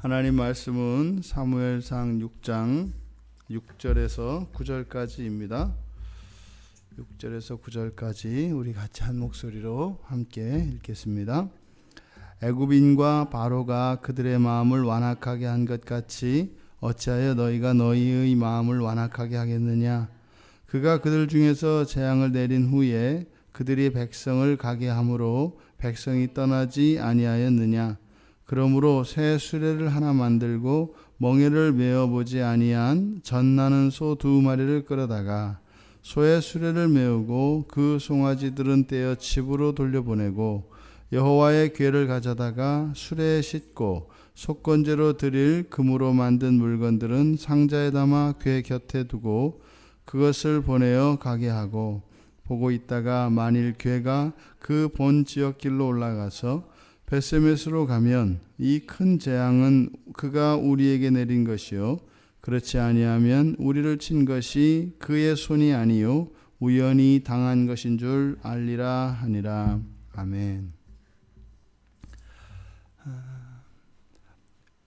하나님 말씀은 사무엘상 6장 6절에서 9절까지입니다. 6절에서 9절까지 우리 같이 한 목소리로 함께 읽겠습니다. 애굽인과 바로가 그들의 마음을 완악하게 한 것 같이 어찌하여 너희가 너희의 마음을 완악하게 하겠느냐. 그가 그들 중에서 재앙을 내린 후에 그들이 백성을 가게 함으로 백성이 떠나지 아니하였느냐. 그러므로 새 수레를 하나 만들고 멍에를 메어보지 아니한 젖나는 소 2마리를 끌어다가 소의 수레를 메우고 그 송아지들은 떼어 집으로 돌려보내고 여호와의 궤를 가져다가 수레에 싣고 속건제로 드릴 금으로 만든 물건들은 상자에 담아 궤 곁에 두고 그것을 보내어 가게 하고 보고 있다가 만일 궤가 그 본 지역길로 올라가서 벳세메스로 가면 이 큰 재앙은 그가 우리에게 내린 것이요 그렇지 아니하면 우리를 친 것이 그의 손이 아니요 우연히 당한 것인 줄 알리라 하니라. 아멘.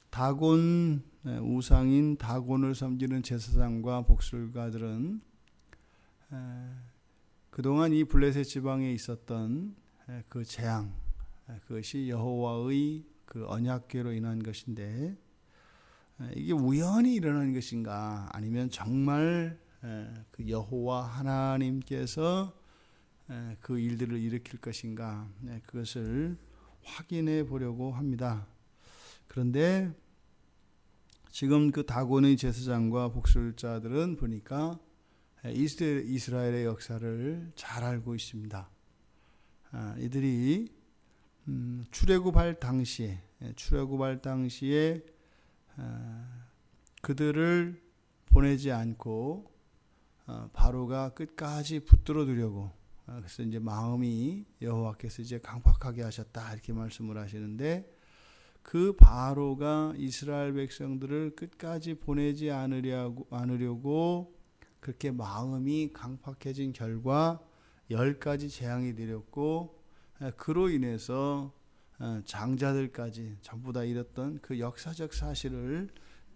다곤, 우상인 다곤을 섬기는 제사장과 복술가들은 그동안 이 블레셋 지방에 있었던 그 재앙, 그것이 여호와의 그 언약궤로 인한 것인데 이게 우연히 일어난 것인가 아니면 정말 그 여호와 하나님께서 그 일들을 일으킬 것인가 그것을 확인해 보려고 합니다. 그런데 지금 그 다곤의 제사장과 복술자들은 보니까 이스라엘의 역사를 잘 알고 있습니다. 이들이 출애굽할 당시에 그들을 보내지 않고 바로가 끝까지 붙들어 두려고 그래서 이제 마음이 여호와께서 이제 강팍하게 하셨다 이렇게 말씀을 하시는데 그 바로가 이스라엘 백성들을 끝까지 보내지 않으려고 그렇게 마음이 강팍해진 결과 10가지 재앙이 내렸고 그로 인해서 장자들까지 전부 다 잃었던 그 역사적 사실을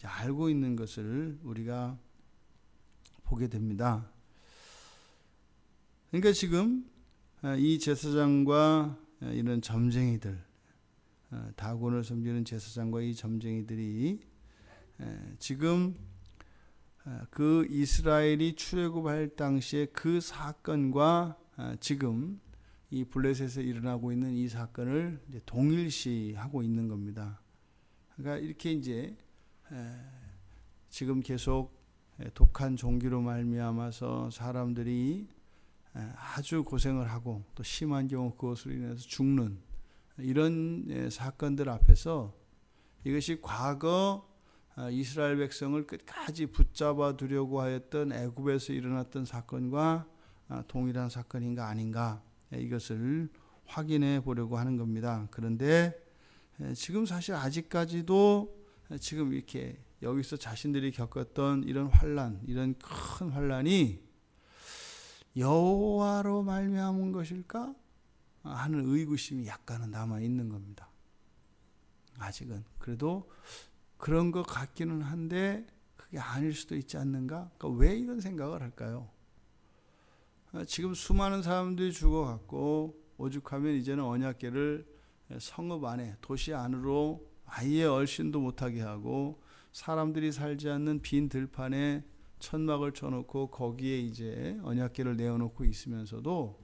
알고 있는 것을 우리가 보게 됩니다. 그러니까 지금 이 제사장과 이런 점쟁이들, 다곤을 섬기는 제사장과 이 점쟁이들이 지금 그 이스라엘이 출애굽할 당시에 그 사건과 지금 이 블레셋에서 일어나고 있는 이 사건을 이제 동일시하고 있는 겁니다. 그러니까 이렇게 이제 지금 계속 독한 종기로 말미암아서 사람들이 아주 고생을 하고 또 심한 경우 그것으로 인해서 죽는 이런 사건들 앞에서 이것이 과거 이스라엘 백성을 끝까지 붙잡아 두려고 하였던 애굽에서 일어났던 사건과 동일한 사건인가 아닌가 이것을 확인해 보려고 하는 겁니다. 그런데 지금 사실 아직까지도 지금 이렇게 여기서 자신들이 겪었던 이런 환난, 이런 큰 환난이 여호와로 말미암은 것일까 하는 의구심이 약간은 남아 있는 겁니다. 아직은 그래도 그런 것 같기는 한데 그게 아닐 수도 있지 않는가? 그러니까 왜 이런 생각을 할까요? 지금 수많은 사람들이 죽어갔고 오죽하면 이제는 언약궤를 성읍 안에 도시 안으로 아예 얼씬도 못하게 하고 사람들이 살지 않는 빈 들판에 천막을 쳐놓고 거기에 이제 언약궤를 내어놓고 있으면서도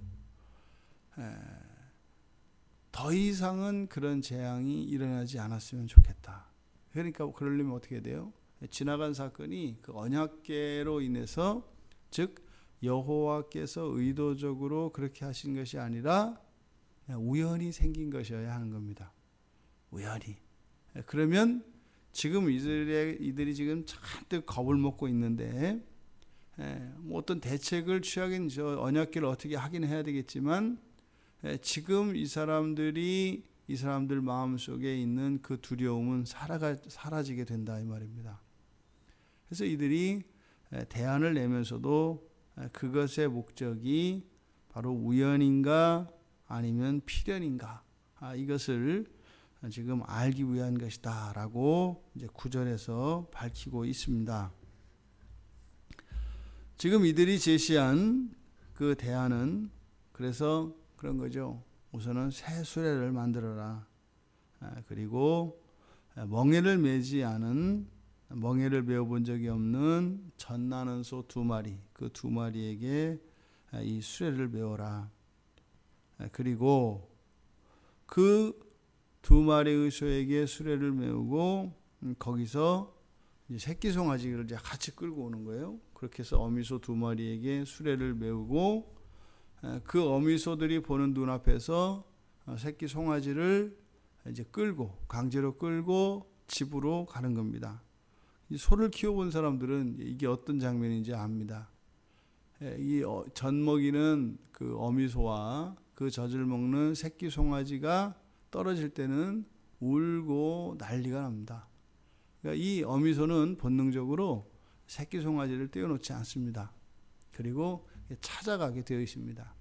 더 이상은 그런 재앙이 일어나지 않았으면 좋겠다. 그러니까 그러려면 어떻게 돼요? 지나간 사건이 그 언약궤로 인해서 즉 여호와께서 의도적으로 그렇게 하신 것이 아니라 우연히 생긴 것이어야 하는 겁니다. 우연히. 그러면 지금 이들이 지금 잔뜩 겁을 먹고 있는데 뭐 어떤 대책을 취하긴 저 언약궤를 어떻게 하긴 해야 되겠지만 지금 이 사람들 마음속에 있는 그 두려움은 사라지게 된다 이 말입니다. 그래서 이들이 대안을 내면서도 그것의 목적이 바로 우연인가 아니면 필연인가 이것을 지금 알기 위한 것이다라고 이제 9절에서 밝히고 있습니다. 지금 이들이 제시한 그 대안은 그래서 그런 거죠. 우선은 새 수레를 만들어라. 그리고 멍에를 매지 않은, 멍에를 메어본 적이 없는 젖나는 소 2마리, 그 2마리에게 이 수레를 메어라. 그리고 그 2마리의 소에게 수레를 메우고 거기서 새끼 송아지를 이제 같이 끌고 오는 거예요. 그렇게 해서 어미소 2마리에게 수레를 메우고 그 어미소들이 보는 눈앞에서 새끼 송아지를 이제 끌고, 강제로 끌고 집으로 가는 겁니다. 이 소를 키워본 사람들은 이게 어떤 장면인지 압니다. 이 젖 먹이는 그 어미소와 그 젖을 먹는 새끼 송아지가 떨어질 때는 울고 난리가 납니다. 그러니까 이 어미소는 본능적으로 새끼 송아지를 떼어놓지 않습니다. 그리고 찾아가게 되어 있습니다.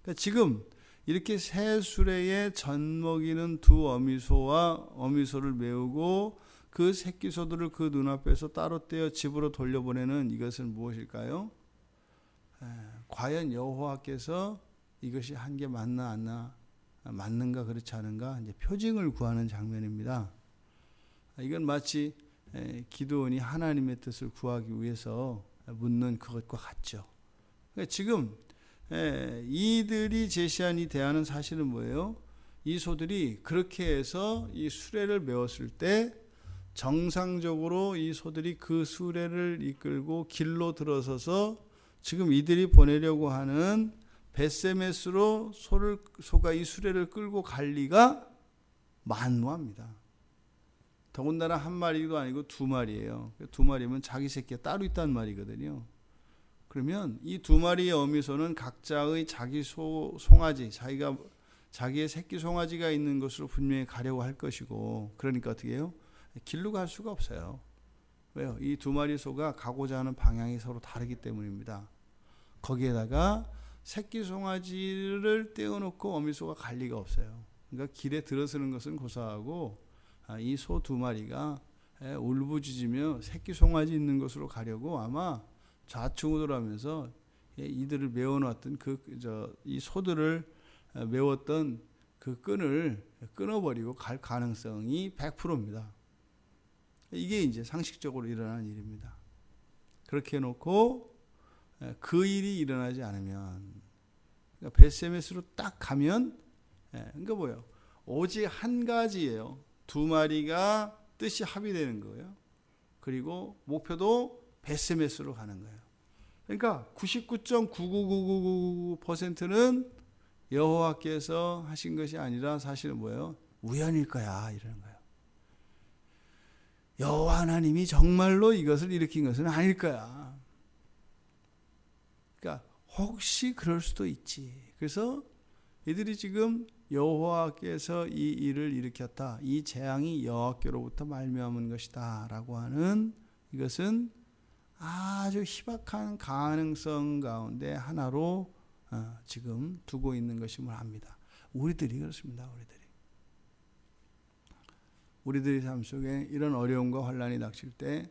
그러니까 지금 이렇게 새 수레에 젖 먹이는 2 어미소와 어미소를 메우고 그 새끼 소들을 그 눈앞에서 따로 떼어 집으로 돌려보내는 이것은 무엇일까요? 과연 여호와께서 이것이 한 게 맞나 안 맞는가 그렇지 않은가 이제 표징을 구하는 장면입니다. 이건 마치 기드온이 하나님의 뜻을 구하기 위해서 묻는 그것과 같죠. 그러니까 지금 이들이 제시한 이 대안은 사실은 뭐예요? 이 소들이 그렇게 해서 이 수레를 메웠을 때 정상적으로 이 소들이 그 수레를 이끌고 길로 들어서서 지금 이들이 보내려고 하는 벳세메스로 소가 이 수레를 끌고 갈 리가 만무합니다. 더군다나 1마리도 아니고 2마리예요. 2마리면 자기 새끼가 따로 있단 말이거든요. 그러면 이 2마리의 어미소는 각자의 자기 송아지, 자기의 새끼 송아지가 있는 곳으로 분명히 가려고 할 것이고, 그러니까 어떻게 해요? 길로 갈 수가 없어요. 왜요? 이 2마리 소가 가고자 하는 방향이 서로 다르기 때문입니다. 거기에다가 새끼 송아지를 떼어놓고 어미소가 갈 리가 없어요. 그러니까 길에 들어서는 것은 고사하고 이 소 2마리가 울부짖으며 새끼 송아지 있는 곳으로 가려고 아마 좌충우돌 하면서 이들을 메워놨던 이 소들을 메웠던 그 끈을 끊어버리고 갈 가능성이 100%입니다. 이게 이제 상식적으로 일어나는 일입니다. 그렇게 해놓고 그 일이 일어나지 않으면, 그러니까 벳세메스로 딱 가면, 그러니까 뭐예요? 오직 한 가지예요. 2마리가 뜻이 합의되는 거예요. 그리고 목표도 벳세메스로 가는 거예요. 그러니까 99.99999%는 여호와께서 하신 것이 아니라 사실은 뭐예요? 우연일 거야 이러는 거예요. 여호와 하나님이 정말로 이것을 일으킨 것은 아닐 거야. 그러니까 혹시 그럴 수도 있지. 그래서 이들이 지금 여호와께서 이 일을 일으켰다, 이 재앙이 여호와께로부터 말미암은 것이다 라고 하는, 이것은 아주 희박한 가능성 가운데 하나로 지금 두고 있는 것임을 압니다. 우리들이 그렇습니다. 우리들의 삶 속에 이런 어려움과 환난이 닥칠 때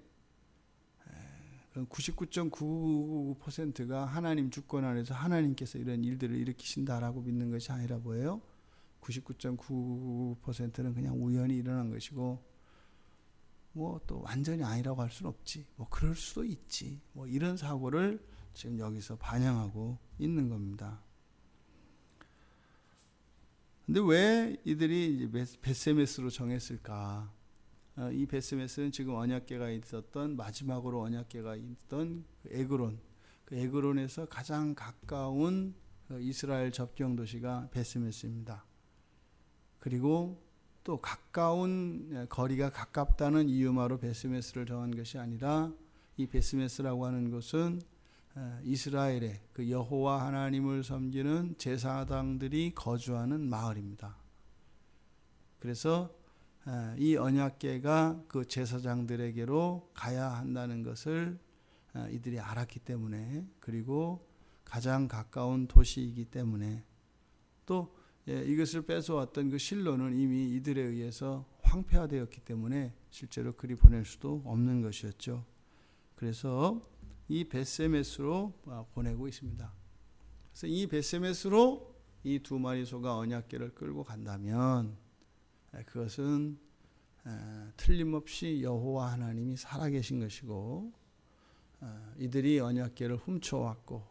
99.999%가 하나님 주권 안에서 하나님께서 이런 일들을 일으키신다라고 믿는 것이 아니라 뭐예요? 99.999%는 그냥 우연히 일어난 것이고, 뭐 또 완전히 아니라고 할 수는 없지, 뭐 그럴 수도 있지, 뭐 이런 사고를 지금 여기서 반영하고 있는 겁니다. 근데 왜 이들이 벳세메스로 정했을까? 이 벳세메스는 지금 언약궤가 있었던, 마지막으로 언약궤가 있던 에그론, 그 에그론에서 가장 가까운 이스라엘 접경 도시가 벳세메스입니다. 그리고 또 가까운, 거리가 가깝다는 이유만으로 벳세메스를 정한 것이 아니라, 이 벳세메스라고 하는 곳은 이스라엘의 그 여호와 하나님을 섬기는 제사장들이 거주하는 마을입니다. 그래서 이 언약궤가 그 제사장들에게로 가야 한다는 것을 이들이 알았기 때문에, 그리고 가장 가까운 도시이기 때문에, 또 이것을 뺏어왔던 그 실로는 이미 이들에 의해서 황폐화되었기 때문에 실제로 그리 보낼 수도 없는 것이었죠. 그래서 이 벳세메스로 보내고 있습니다. 그래서 이 벳세메스로 이 두 마리 소가 언약궤를 끌고 간다면 그것은 틀림없이 여호와 하나님이 살아계신 것이고, 이들이 언약궤를 훔쳐왔고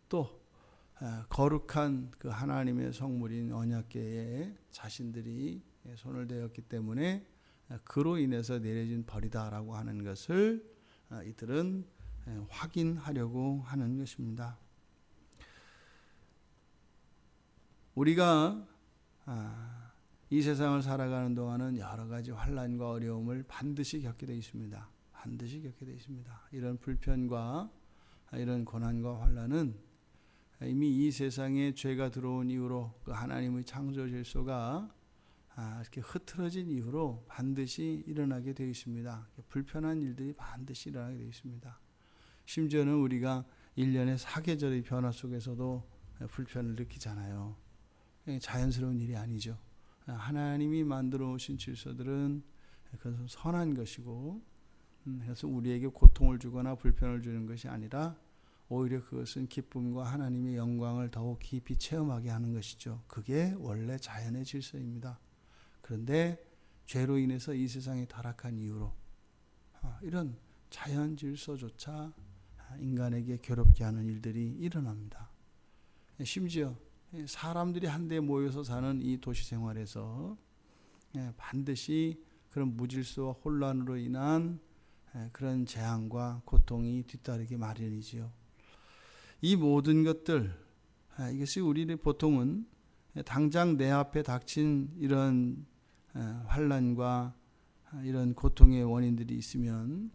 또 거룩한 그 하나님의 성물인 언약궤에 자신들이 손을 대었기 때문에 그로 인해서 내려진 벌이다라고 하는 것을 이들은 확인하려고 하는 것입니다. 우리가 이 세상을 살아가는 동안은 여러 가지 환난과 어려움을 반드시 겪게 되어 있습니다. 반드시 겪게 되어 있습니다. 이런 불편과 이런 고난과 환난은 이미 이 세상에 죄가 들어온 이후로 그 하나님의 창조 질서가 이렇게 흐트러진 이후로 반드시 일어나게 되어 있습니다. 불편한 일들이 반드시 일어나게 되어 있습니다. 심지어는 우리가 1년의 사계절의 변화 속에서도 불편을 느끼잖아요. 자연스러운 일이 아니죠. 하나님이 만들어 오신 질서들은 그것은 선한 것이고, 그래서 우리에게 고통을 주거나 불편을 주는 것이 아니라 오히려 그것은 기쁨과 하나님의 영광을 더욱 깊이 체험하게 하는 것이죠. 그게 원래 자연의 질서입니다. 그런데 죄로 인해서 이 세상에 타락한 이후로 이런 자연 질서조차 인간에게 괴롭게 하는 일들이 일어납니다. 심지어 사람들이 한데 모여서 사는 이 도시 생활에서 반드시 그런 무질서와 혼란으로 인한 그런 재앙과 고통이 뒤따르기 마련이지요. 이 모든 것들, 이것이 우리는 보통은 당장 내 앞에 닥친 이런 환난과 이런 고통의 원인들이 있으면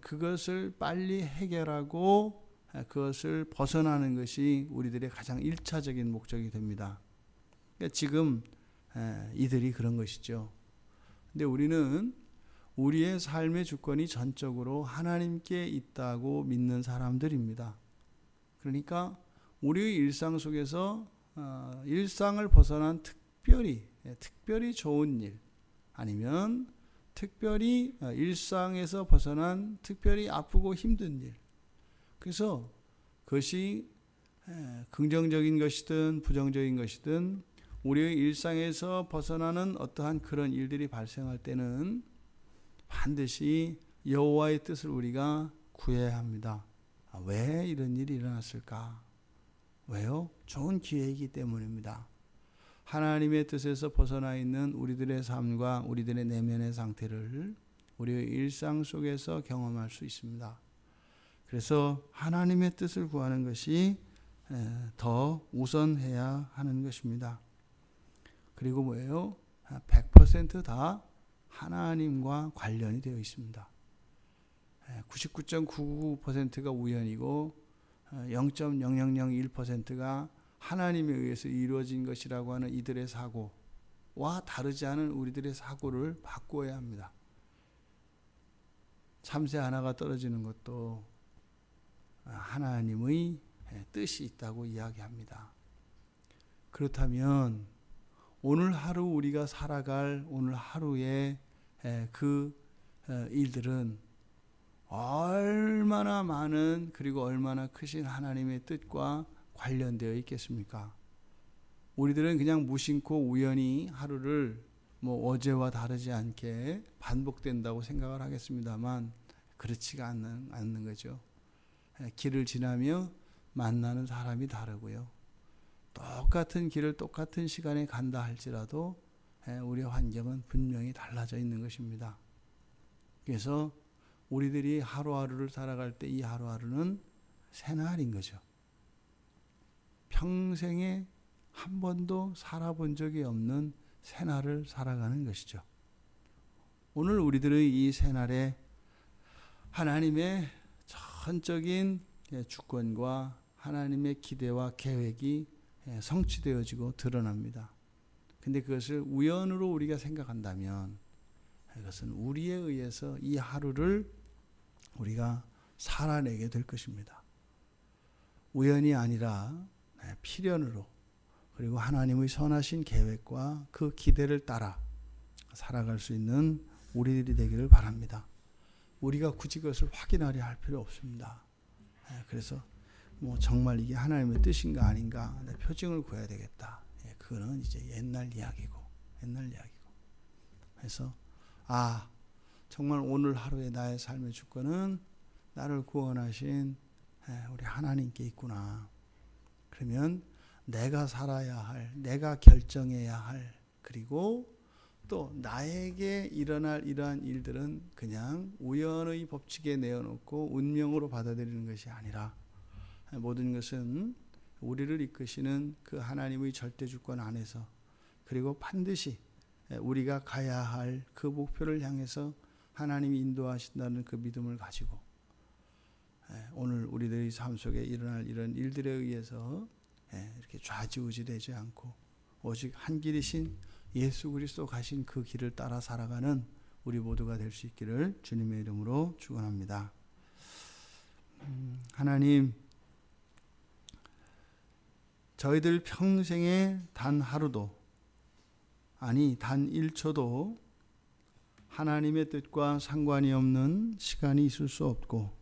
그것을 빨리 해결하고 그것을 벗어나는 것이 우리들의 가장 1차적인 목적이 됩니다. 그러니까 지금 이들이 그런 것이죠. 근데 우리는 우리의 삶의 주권이 전적으로 하나님께 있다고 믿는 사람들입니다. 그러니까 우리의 일상 속에서 일상을 벗어난 특별히 좋은 일, 아니면 특별히 일상에서 벗어난 특별히 아프고 힘든 일, 그래서 그것이 긍정적인 것이든 부정적인 것이든 우리의 일상에서 벗어나는 어떠한 그런 일들이 발생할 때는 반드시 여호와의 뜻을 우리가 구해야 합니다. 왜 이런 일이 일어났을까? 왜요? 좋은 기회이기 때문입니다. 하나님의 뜻에서 벗어나 있는 우리들의 삶과 우리들의 내면의 상태를 우리의 일상 속에서 경험할 수 있습니다. 그래서 하나님의 뜻을 구하는 것이 더 우선해야 하는 것입니다. 그리고 뭐예요? 100% 다 하나님과 관련이 되어 있습니다. 99.99%가 우연이고 0.0001%가 하나님에 의해서 이루어진 것이라고 하는 이들의 사고와 다르지 않은 우리들의 사고를 바꾸어야 합니다. 참새 하나가 떨어지는 것도 하나님의 뜻이 있다고 이야기합니다. 그렇다면 오늘 하루 우리가 살아갈 오늘 하루의 그 일들은 얼마나 많은 그리고 얼마나 크신 하나님의 뜻과 관련되어 있겠습니까? 우리들은 그냥 무심코 우연히 하루를 어제와 다르지 않게 반복된다고 생각을 하겠습니다만 그렇지가 않는 거죠. 길을 지나며 만나는 사람이 다르고요. 똑같은 길을 똑같은 시간에 간다 할지라도 우리의 환경은 분명히 달라져 있는 것입니다. 그래서 우리들이 하루하루를 살아갈 때 이 하루하루는 새날인 거죠. 평생에 한 번도 살아본 적이 없는 새날을 살아가는 것이죠. 오늘 우리들의 이 새날에 하나님의 전적인 주권과 하나님의 기대와 계획이 성취되어지고 드러납니다. 근데 그것을 우연으로 우리가 생각한다면 그것은 우리에 의해서 이 하루를 우리가 살아내게 될 것입니다. 우연이 아니라 필연으로, 그리고 하나님의 선하신 계획과 그 기대를 따라 살아갈 수 있는 우리들이 되기를 바랍니다. 우리가 굳이 그것을 확인하려 할 필요 없습니다. 그래서 뭐 정말 이게 하나님의 뜻인가 아닌가 내 표징을 구해야 되겠다. 그거는 이제 옛날 이야기고. 그래서 정말 오늘 하루의 나의 삶의 주권은 나를 구원하신 우리 하나님께 있구나. 그러면 내가 살아야 할, 내가 결정해야 할, 그리고 또 나에게 일어날 이러한 일들은 그냥 우연의 법칙에 내어놓고 운명으로 받아들이는 것이 아니라 모든 것은 우리를 이끄시는 그 하나님의 절대 주권 안에서, 그리고 반드시 우리가 가야 할 그 목표를 향해서 하나님이 인도하신다는 그 믿음을 가지고 오늘 우리들의 삶 속에 일어날 이런 일들에 의해서 이렇게 좌지우지되지 않고 오직 한 길이신 예수 그리스도 가신 그 길을 따라 살아가는 우리 모두가 될 수 있기를 주님의 이름으로 축원합니다. 하나님, 저희들 평생에 단 하루도, 아니 단 1초도 하나님의 뜻과 상관이 없는 시간이 있을 수 없고,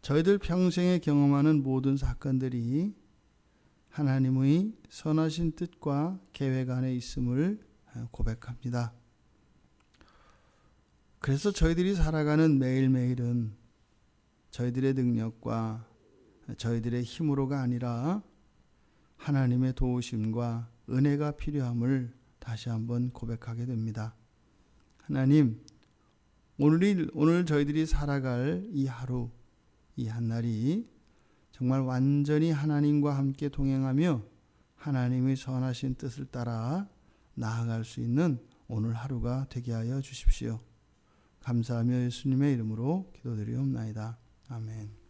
저희들 평생에 경험하는 모든 사건들이 하나님의 선하신 뜻과 계획 안에 있음을 고백합니다. 그래서 저희들이 살아가는 매일매일은 저희들의 능력과 저희들의 힘으로가 아니라 하나님의 도우심과 은혜가 필요함을 다시 한번 고백하게 됩니다. 하나님, 오늘 저희들이 살아갈 이 하루, 이 한날이 정말 완전히 하나님과 함께 동행하며 하나님의 선하신 뜻을 따라 나아갈 수 있는 오늘 하루가 되게 하여 주십시오. 감사하며 예수님의 이름으로 기도드리옵나이다. 아멘.